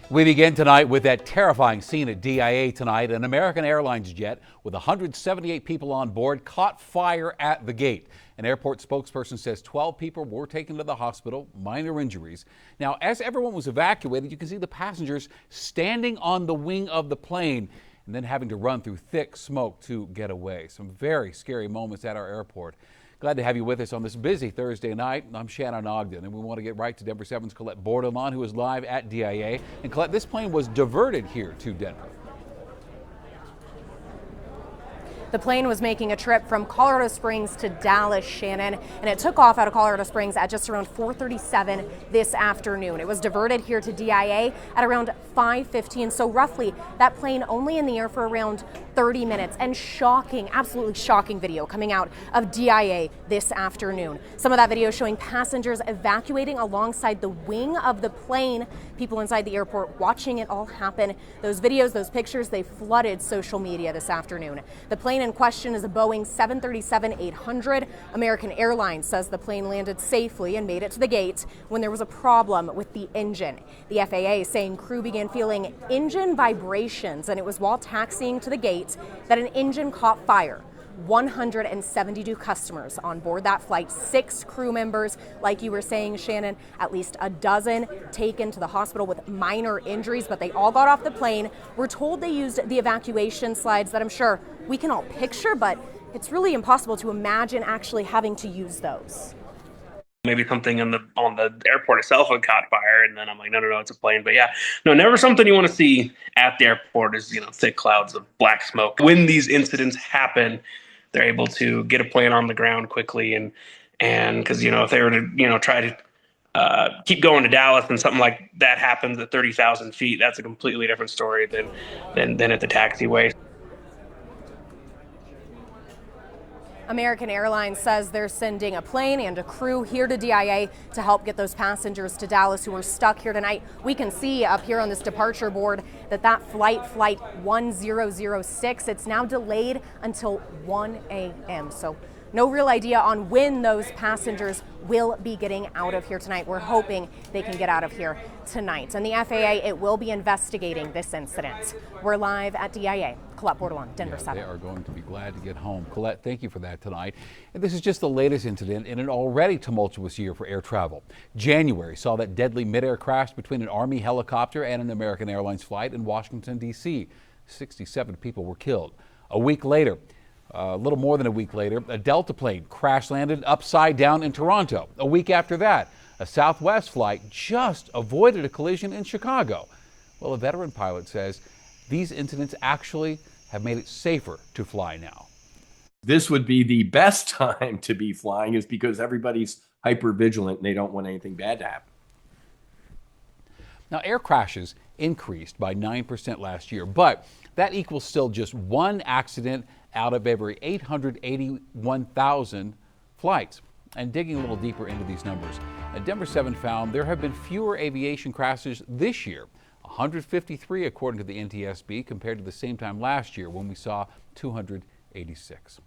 We begin tonight with that terrifying scene at DIA tonight. An American Airlines jet with 178 people on board caught fire at the gate. An airport spokesperson says 12 people were taken to the hospital, minor injuries. Now, as everyone was evacuated, you can see the passengers standing on the wing of the plane and then having to run through thick smoke to get away. Some very scary moments at our airport. Glad to have you with us on this busy Thursday night. I'm Shannon Ogden, and we want to get right to Denver 7's Colette Bordelon, who is live at DIA. And Colette, this plane was diverted here to Denver. The plane was making a trip from Colorado Springs to Dallas, Shannon, and it took off out of Colorado Springs at just around 4:37 this afternoon. It was diverted here to DIA at around 5:15, so roughly that plane only in the air for around 30 minutes. And shocking, absolutely shocking video coming out of DIA this afternoon. Some of that video showing passengers evacuating alongside the wing of the plane, people inside the airport watching it all happen. Those videos, those pictures, they flooded social media this afternoon. The plane in question is a Boeing 737-800. American Airlines says the plane landed safely and made it to the gate when there was a problem with the engine. The FAA saying crew began feeling engine vibrations, and it was while taxiing to the gate that an engine caught fire. 172 customers on board that flight, 6 crew members, like you were saying, Shannon, at least a dozen taken to the hospital with minor injuries, but they all got off the plane. We're told they used the evacuation slides that I'm sure we can all picture, but it's really impossible to imagine actually having to use those. Maybe something on the airport itself had caught fire, and then I'm like, no, it's a plane. But yeah, no, never something you want to see at the airport is, thick clouds of black smoke. When these incidents happen, they're able to get a plane on the ground quickly, and because if they were to try to keep going to Dallas and something like that happens at 30,000 feet, that's a completely different story than at the taxiway. American Airlines says they're sending a plane and a crew here to DIA to help get those passengers to Dallas who are stuck here tonight. We can see up here on this departure board that flight 1006, it's now delayed until 1 a.m. So no real idea on when those passengers will be getting out of here tonight. We're hoping they can get out of here tonight. And the FAA, it will be investigating this incident. We're live at DIA. Colette Bordelon, Denver 7. They are going to be glad to get home. Colette, thank you for that tonight. And this is just the latest incident in an already tumultuous year for air travel. January saw that deadly midair crash between an Army helicopter and an American Airlines flight in Washington, D.C. 67 people were killed. A little more than a week later, a Delta plane crash landed upside down in Toronto. A week after that, a Southwest flight just avoided a collision in Chicago. Well, a veteran pilot says these incidents actually have made it safer to fly now. This would be the best time to be flying, is because everybody's hyper vigilant and they don't want anything bad to happen. Now, air crashes increased by 9% last year, but that equals still just one accident out of every 881,000 flights. And digging a little deeper into these numbers, Denver 7 found there have been fewer aviation crashes this year, 153 according to the NTSB, compared to the same time last year when we saw 286.